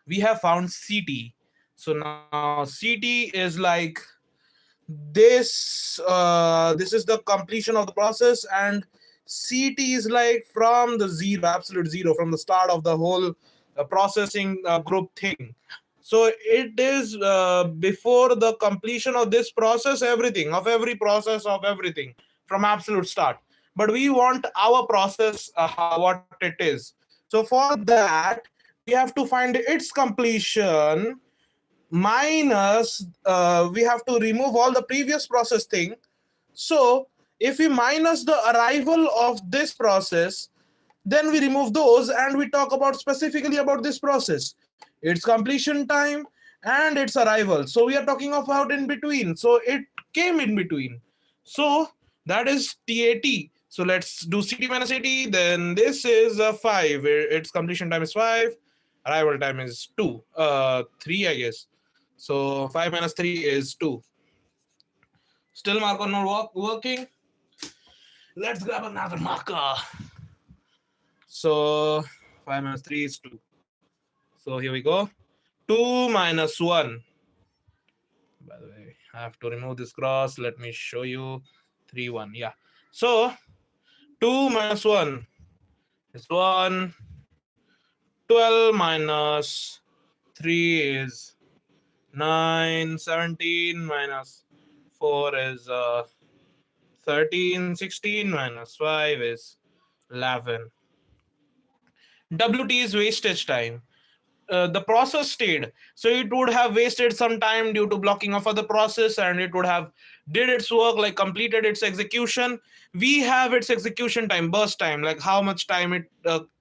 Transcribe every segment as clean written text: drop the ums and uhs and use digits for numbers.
we have found CT. So now CT is like this is the completion of the process, and CT is like from the zero, absolute zero, from the start of the whole processing group thing. So it is before the completion of this process, everything of every process of everything from absolute start. But we want our process what it is. So for that we have to find its completion minus we have to remove all the previous process thing. So if we minus the arrival of this process, then we remove those and we talk about specifically about this process, its completion time and its arrival. So we are talking about in between, so it came in between. So that is TAT. So let's do CT minus AT. Then this is 5, its completion time is 5, arrival time is 2 3 I guess. So 5 minus 3 is 2. Still marker not working. Let's grab another marker. So 5 minus 3 is 2. So here we go. 2 minus 1. By the way, I have to remove this cross. Let me show you. 3, 1. Yeah. So 2 minus 1 is 1. 12 minus 3 is 9. 17 minus 4 is 13. 16 minus 5 is 11. WT is wastage time. The process stayed, so it would have wasted some time due to blocking of other process, and it would have did its work, like completed its execution. We have its execution time, burst time, like how much time it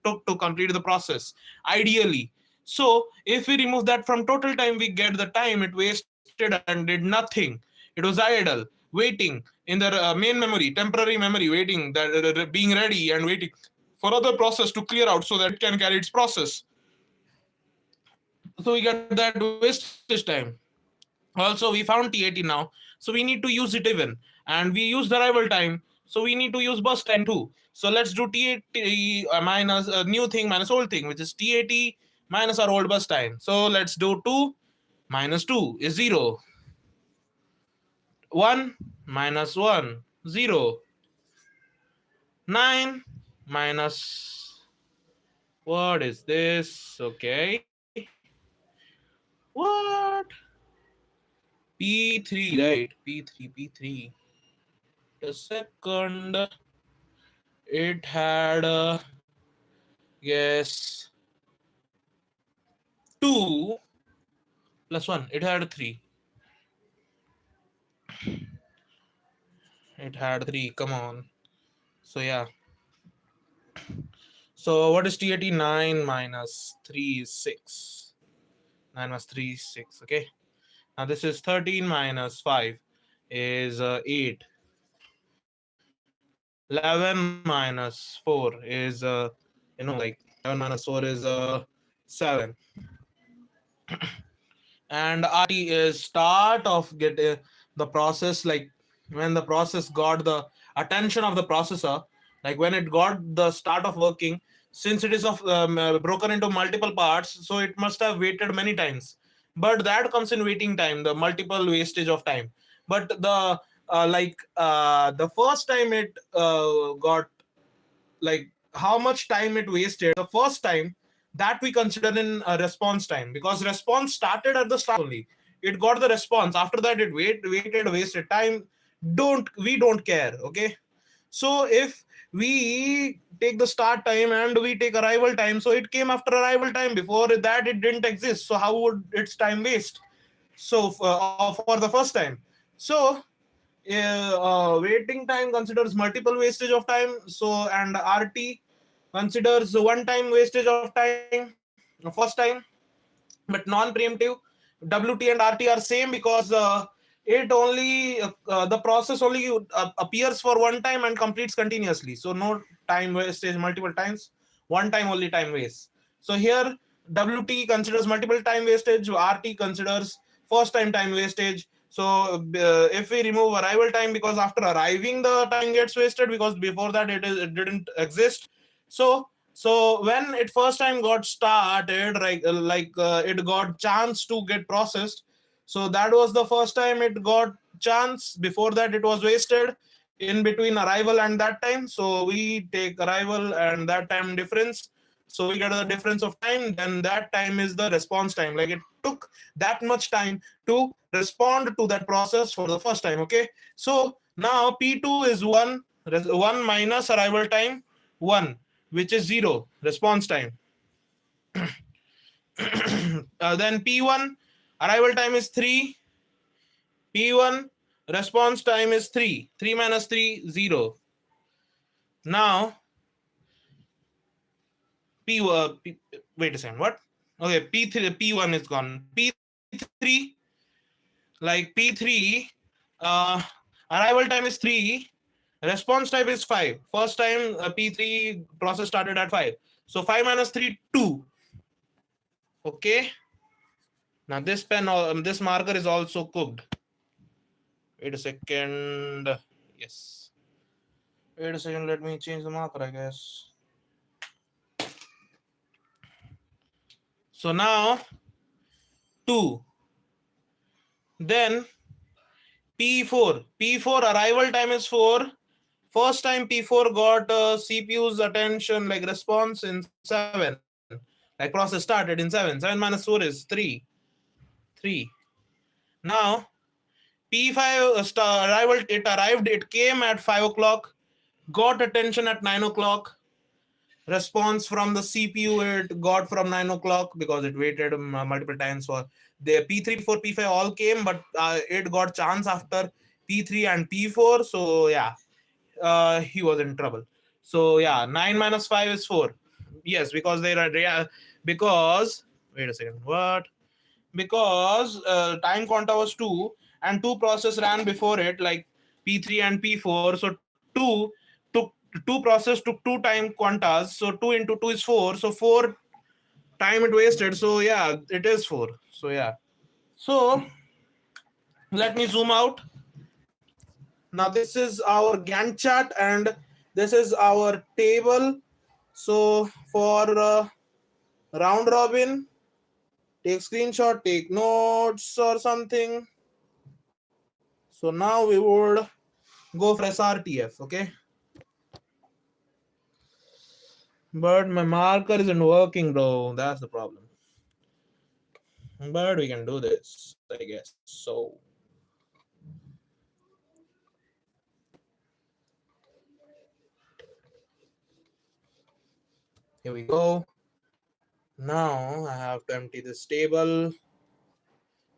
took to complete the process ideally. So if we remove that from total time, we get the time it wasted and did nothing. It was idle, waiting in the main memory, temporary memory, waiting, being ready and waiting for other process to clear out so that it can carry its process. So we get that wastage time. Also, we found TAT now, so we need to use it even, and we use the arrival time, so we need to use burst time too. So let's do TAT minus a new thing minus old thing, which is TAT minus our old burst time. So let's do 2 minus 2 is 0. 1 minus 1, 0. 9 minus, what is this? Okay. What? P3, right? P3, P3. A second. It had, yes, 2 plus 1. It had 3. It had 3. Come on. So, yeah. So, what is TAT? 9 minus 3 is 6. 9 minus 3 is 6. Okay. Now, this is 13 minus 5 is 8. 11 minus 4 is, like 11 minus 4 is 7. And RT is start of get the process, like when the process got the attention of the processor, like when it got the start of working. Since it is of broken into multiple parts, so it must have waited many times, but that comes in waiting time, the multiple wastage of time. But the first time it got, like how much time it wasted the first time, that we consider in response time, because response started at the start only. It got the response, after that it waited, wasted time. We don't care. Okay. So if we take the start time and we take arrival time, so it came after arrival time, before that it didn't exist, so how would its time waste? So for the first time. So waiting time considers multiple wastage of time. So, and RT considers one time wastage of time first time, but non-preemptive. WT and RT are same because it only the process only appears for one time and completes continuously. So no time wastage multiple times, one time only time waste. So here WT considers multiple time wastage, RT considers first time wastage. So if we remove arrival time, because after arriving the time gets wasted, because before that it didn't exist. So So when it first time got started, it got chance to get processed. So that was the first time it got chance. Before that, it was wasted in between arrival and that time. So we take arrival and that time difference. So we get the difference of time. Then that time is the response time. Like it took that much time to respond to that process for the first time. Okay. So now P2 is one minus arrival time 1, which is 0 response time. Then P1 arrival time is 3. P1 response time is 3. 3 minus 3 0. Now wait a second, what? Okay, P3 P1 is gone. P3, like P3, arrival time is 3. Response time is 5. First time P3 process started at 5. So 5 minus 3 2. Okay. Now this marker is also cooked. Wait a second. Yes. Wait a second. Let me change the marker, I guess. So now 2. Then P4. P4 arrival time is 4. First time P4 got CPU's attention, like response in 7. Like process started in 7. 7 minus 4 is 3. 3. Now P5 arrived. It came at 5 o'clock. Got attention at 9 o'clock. Response from the CPU it got from 9 o'clock because it waited multiple times for the P3, P4, P5 all came, but it got chance after P3 and P4. So yeah, he was in trouble. So yeah, 9 minus 5 is 4. Yes, because because wait a second, what? Because time quanta was 2 and 2 process ran before it, like P3 and P4. So 2 process took 2 time quantas. So 2 into 2 is 4. So 4 time it wasted. So yeah, it is 4. So yeah. So let me zoom out. Now this is our Gantt chart and this is our table. So for round robin, take screenshot, take notes or something. So now we would go for SRTF, okay? But my marker isn't working, bro. That's the problem. But we can do this, I guess. So here we go. Now I have to empty this table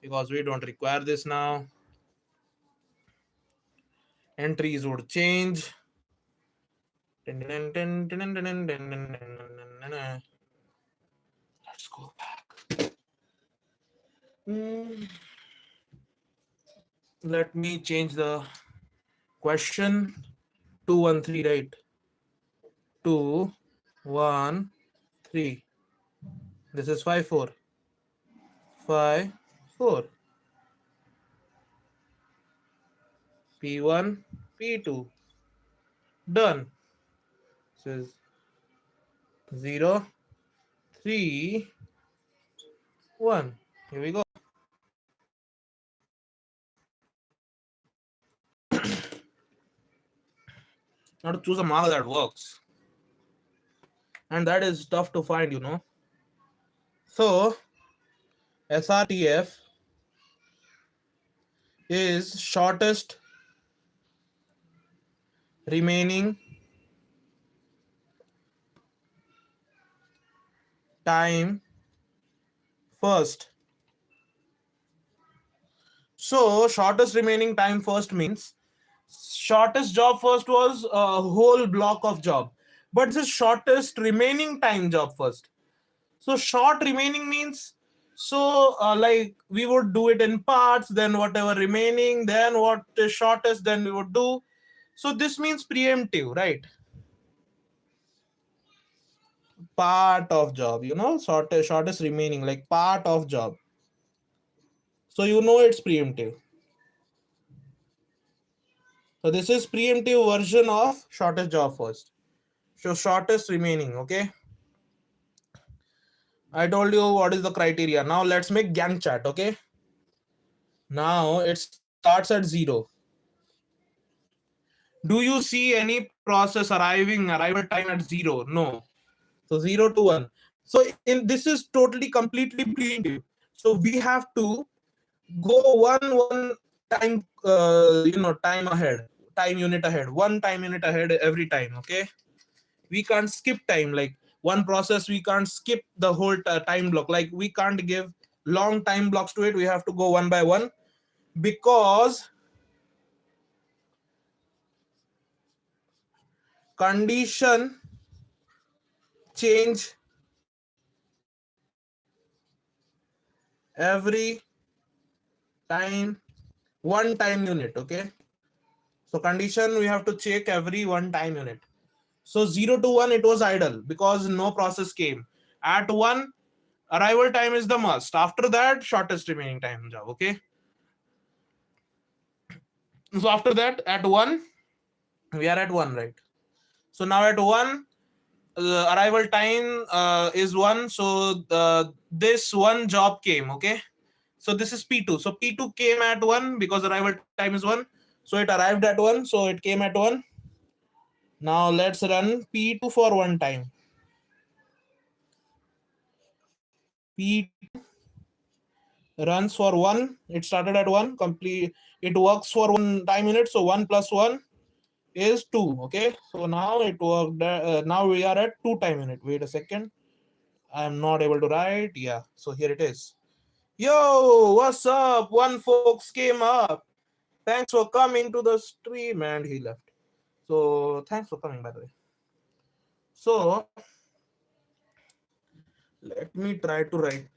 because we don't require this now. Entries would change. Let's go back. Let me change the question. 213, right? 213. This is 54. 54. P1, P2. Done. This is 0, 3, 1. Here we go. Now to choose a marker that works. And that is tough to find, you know. So SRTF is shortest remaining time first. So shortest remaining time first means shortest job first was a whole block of job, but this is shortest remaining time job first. So short remaining means, so like we would do it in parts, then whatever remaining, then what is shortest, then we would do. So this means preemptive, right? Part of job, you know, shortest remaining, like part of job. So you know it's preemptive. So this is preemptive version of shortest job first. So shortest remaining, okay? I told you what is the criteria. Now let's make gang chat. Okay, now it starts at 0. Do you see any process arrival time at 0? No. So 0 to 1. So in this is totally completely preemptive. So we have to go one time, time ahead, time unit ahead, one time unit ahead every time. Okay, we can't skip time. Like one process, we can't skip the whole time block. Like we can't give long time blocks to it. We have to go one by one, because condition change every time, one time unit. Okay, so condition we have to check every one time unit. So 0 to 1 it was idle because no process came. At 1, arrival time is the must. After that, shortest remaining time job. Okay, so after that, at 1, we are at 1, right? So now at 1, arrival time is 1. So this one job came. Okay, so this is P2. So P2 came at 1 because arrival time is 1. So it arrived at 1. So it came at 1. Now let's run P2 for one time. P2 runs for 1. It started at 1. Complete. It works for one time unit. So 1 plus 1 is 2. Okay, so now it worked. Now we are at 2 time unit. Wait a second. I'm not able to write. Yeah, so here it is. Yo, what's up? One folks came up. Thanks for coming to the stream, and he left. So thanks for coming, by the way. So let me try to write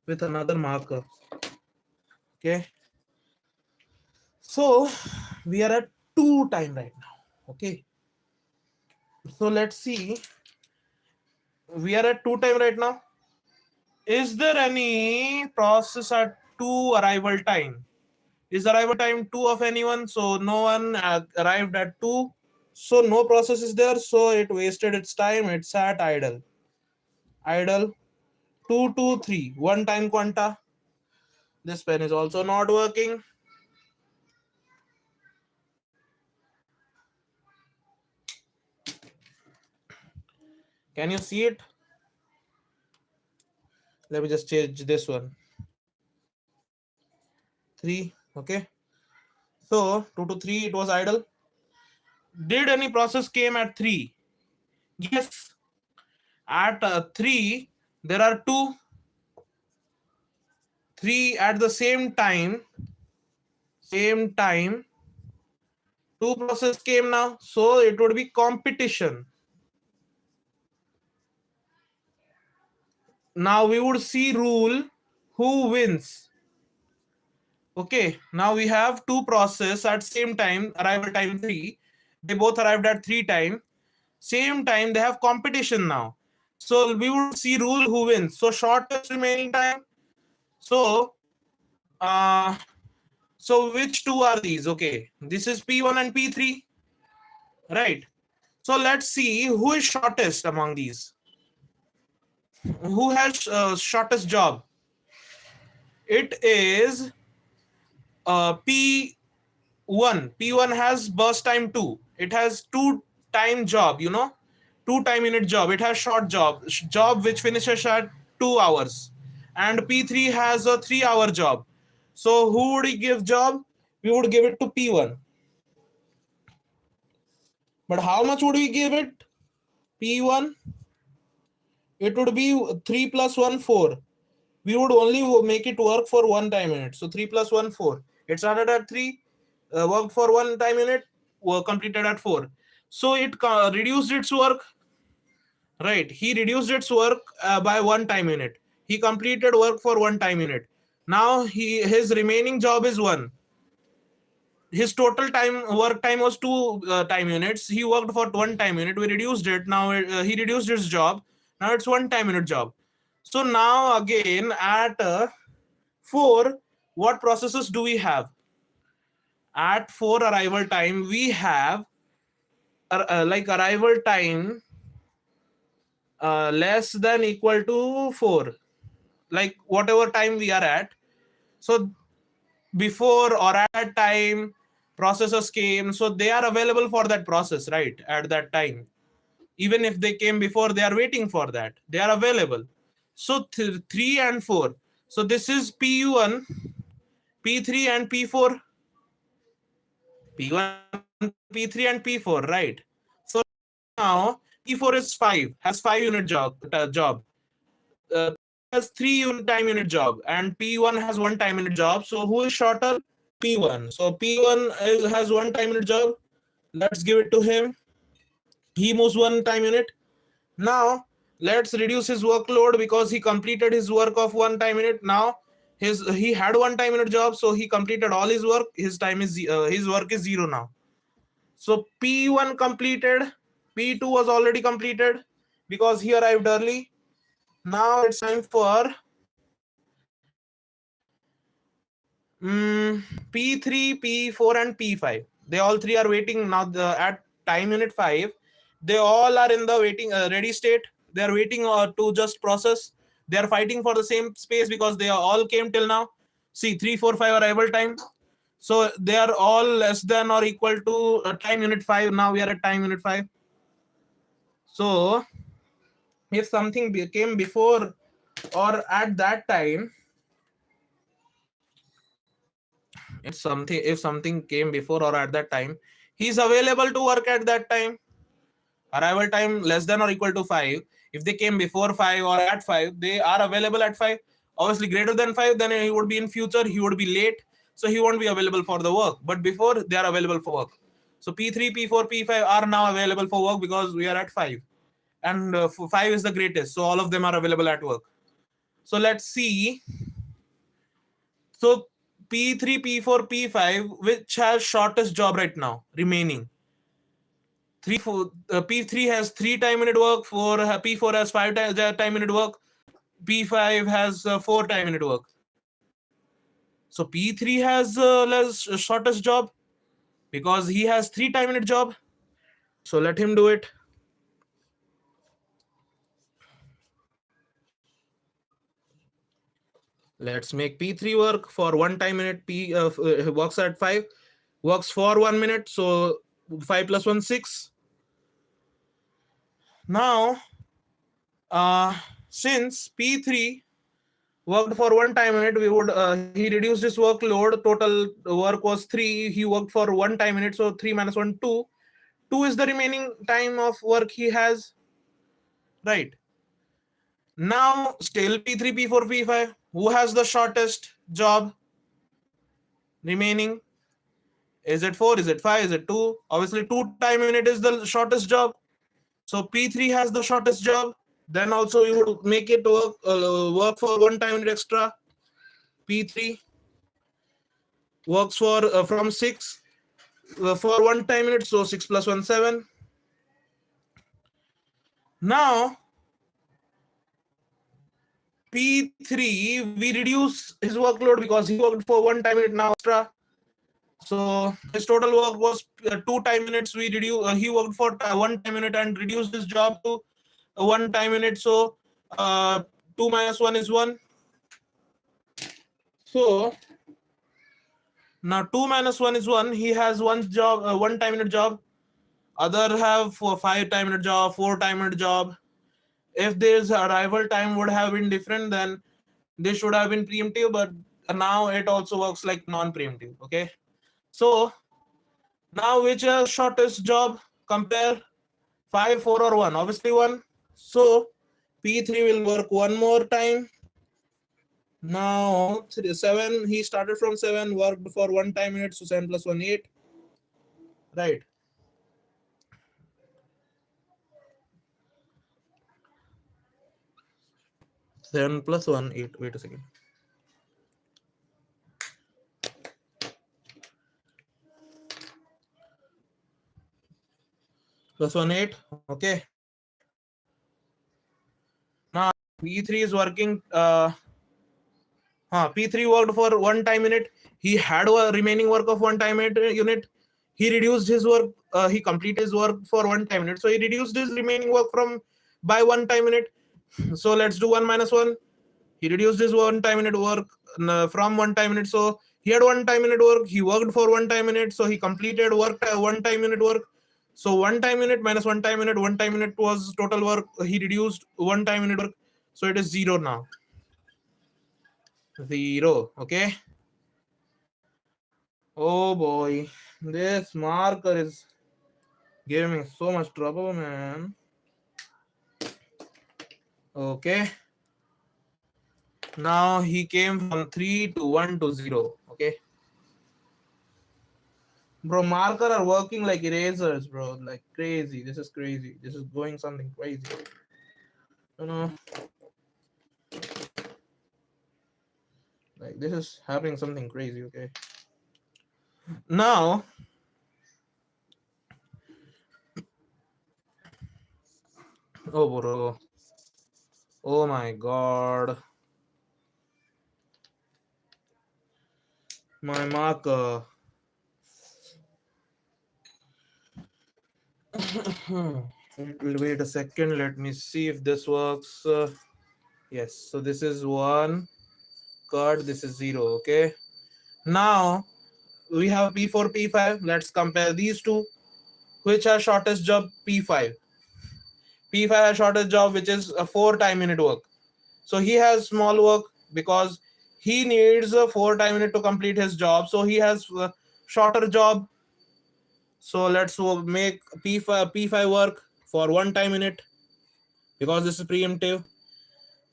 with another marker. Okay, so we are at 2 time right now. Okay, so let's see. We are at 2 time right now. Is there any process at 2 arrival time? Is arrival time 2 of anyone? So no one arrived at 2. So no process is there. So it wasted its time. It sat idle. Idle. 2, 2, 3. One time quanta. This pen is also not working. Can you see it? Let me just change this one. 3. Okay. So 2 to 3, it was idle. Did any process came at 3? Yes. At 3, there are 2. 3 at the same time. Two process came now. So it would be competition. Now we would see rule who wins. Okay, now we have 2 process at same time, arrival time 3. They both arrived at 3 time. Same time, they have competition now. So we would see rule who wins. So shortest remaining time. So which 2 are these? Okay, this is P1 and P3, right? So let's see who is shortest among these. Who has shortest job? It is P1. P1 has burst time 2. It has 2 time job, 2 time unit job. It has short job which finishes at 2 hours. And P3 has a 3-hour job. So who would he give job? We would give it to P1. But how much would we give it? P1, it would be 3 plus 1, 4. We would only make it work for one time unit. So 3 plus 1, 4. It started at 3, worked for one time unit, completed at 4. So it reduced its work, right? He reduced its work by one time unit. He completed work for one time unit. Now his remaining job is 1. His total work time was 2 time units. He worked for one time unit. We reduced it. Now he reduced his job. Now it's one time unit job. So now again at 4, what processes do we have? At 4 arrival time, we have like arrival time less than equal to 4, like whatever time we are at. So before or at time processors came, so they are available for that process, right? At that time, even if they came before, they are waiting for that, they are available. So 3 and 4, so this is pu1, p3 and p4, p1, p3 and p4, right? So now p4 is 5, has 5 unit job, has 3 time unit job, and p1 has 1 time unit job. So who is shorter? P1. So P1 has 1 time unit job. Let's give it to him. He moves 1 time unit. Now let's reduce his workload because he completed his work of 1 time unit. Now he had 1 time unit job, so he completed all his work. His his work is 0 now. So P1 completed. P2 was already completed because he arrived early. Now it's time for P3, P4, and P5. They all three are waiting now at time unit 5. They all are in the waiting ready state. They are waiting to just process. They are fighting for the same space because they all came till now. See, 3, 4, 5 arrival time. So they are all less than or equal to time unit 5. Now we are at time unit 5. So if something came before or at that time, if something came before or at that time, he's available to work at that time. Arrival time less than or equal to 5. If they came before 5 or at 5, they are available at 5. Obviously greater than 5, then he would be in future, he would be late, so he won't be available for the work. But before, they are available for work. So P3, P4, P5 are now available for work because we are at 5, and 5 is the greatest, so all of them are available at work. So let's see. So P3, P4, P5, which has shortest job right now remaining? P3 has 3 time unit work, P4 has 5 time unit work, P5 has 4 time unit work. So P3 has less shortest job because he has 3 time unit job. So let him do it. Let's make P3 work for 1 time unit. P works at 5, works for 1 minute. So 5 plus 1, 6. Now, since P3 worked for 1 time unit, we would he reduced his workload. Total work was 3. He worked for 1 time unit, so 3 minus 1, 2. 2 is the remaining time of work he has. Right. Now still P3, P4, P5. Who has the shortest job remaining? Is it 4? Is it 5? Is it 2? Obviously 2 time unit is the shortest job. So P3 has the shortest job. Then also you would make it work for 1 time unit extra. P3 works for from 6 for 1 time unit, so 6 plus 1, 7. Now P3, we reduce his workload because he worked for 1 time unit now extra. So his total work was 2 time units. We reduce. He worked for 1 time unit and reduced his job to 1 time unit. So 2 minus 1 is 1. So now 2 minus 1 is 1. He has 1 time unit job. Other have 5 time unit job, 4 time unit job. If this arrival time would have been different, then this should have been preemptive, but now it also works like non-preemptive. Okay. So now which is shortest job? Compare 5, 4, or 1. Obviously 1. So P3 will work one more time. Now 7. He started from 7, worked for 1 time unit, so 7 plus 1, 8. Right. Seven plus 1, 8. Wait a second. Plus 1, 8. Okay. Now P3 is working. P3 worked for 1 time unit. He had a remaining work of 1 time unit. He reduced his work. He completed his work for 1 time unit. So he reduced his remaining work from by 1 time unit. So let's do 1 minus 1. He reduced his 1 time unit work from 1 time unit. So he had 1 time unit work. He worked for 1 time unit. So he completed work 1 time unit work. So 1 time unit minus 1 time unit. 1 time unit was total work. He reduced 1 time unit work. So it is 0 now. 0. Okay. Oh boy. This marker is giving me so much trouble, man. Okay. Now he came from 3 to 1 to 0. Okay. Bro, marker are working like erasers, bro. Like crazy. This is crazy. This is going something crazy. You know, like this is happening something crazy. Okay. Now, oh bro. Oh my god. My marker. Wait a second. Let me see if this works. Yes. So this is 1. Cut. This is 0. Okay. Now we have P4, P5. Let's compare these two. Which has shortest job? P5. P5 has shortest job, which is a 4 time unit work. So he has small work because he needs a 4 time unit to complete his job. So he has a shorter job. So let's make P5 work for 1 time unit because this is preemptive.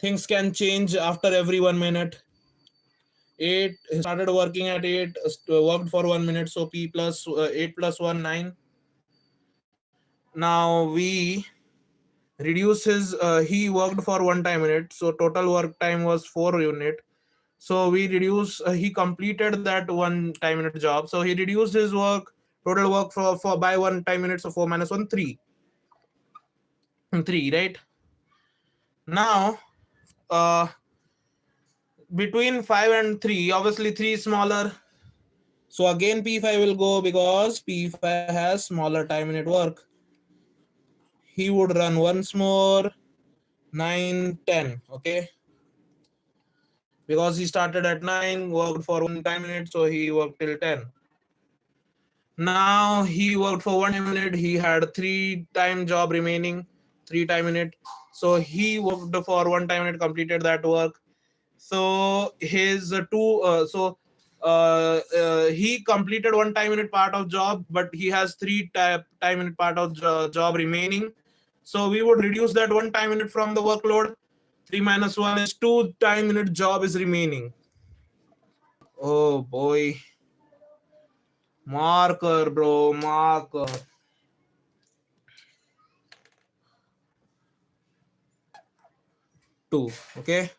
Things can change after every 1 minute. 8 started working at 8, worked for 1 minute. So P plus 8 plus 1, 9. Now we reduce his he worked for 1 time unit, so total work time was 4 unit. So we reduce he completed that 1 time unit job, so he reduced his work total work for by 1 time unit. So 4 minus 1, 3, right? Now between 5 and 3, obviously 3 is smaller, so again P5 will go because P5 has smaller time unit work. He would run once more, 9, 10. Okay, because he started at 9, worked for 1 time unit, so he worked till 10. Now he worked for 1 minute. He had 3 time job remaining, 3 time unit. So he worked for 1 time unit, completed that work. So his he completed 1 time unit part of job, but he has 3 time unit part of job remaining. So we would reduce that 1 time unit from the workload. 3 minus 1 is 2 time unit job is remaining. Oh boy. Marker, bro, marker. Two. Okay.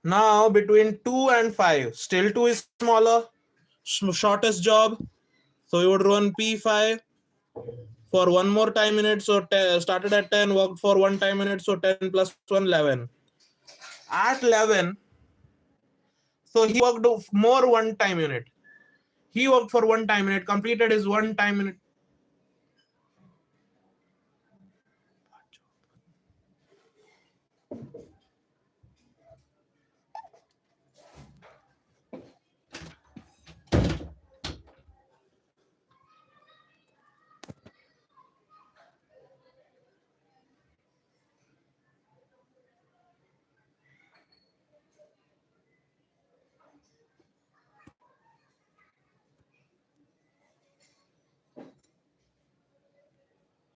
Now between 2 and 5, still 2 is smaller, shortest job. So you would run P5 for 1 more time unit. So started at 10, worked for 1 time unit. So 10 plus 1, 11. At 11, so he worked more 1 time unit. He worked for 1 time unit, completed his 1 time unit